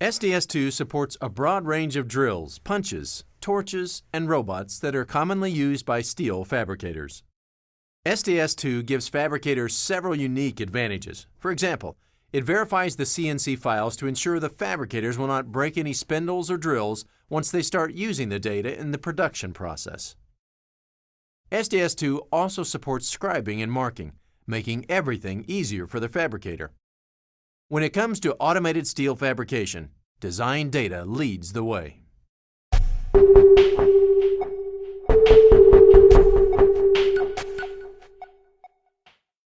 SDS2 supports a broad range of drills, punches, torches, and robots that are commonly used by steel fabricators. SDS2 gives fabricators several unique advantages. For example, it verifies the CNC files to ensure the fabricators will not break any spindles or drills once they start using the data in the production process. SDS2 also supports scribing and marking, making everything easier for the fabricator. When it comes to automated steel fabrication, design data leads the way.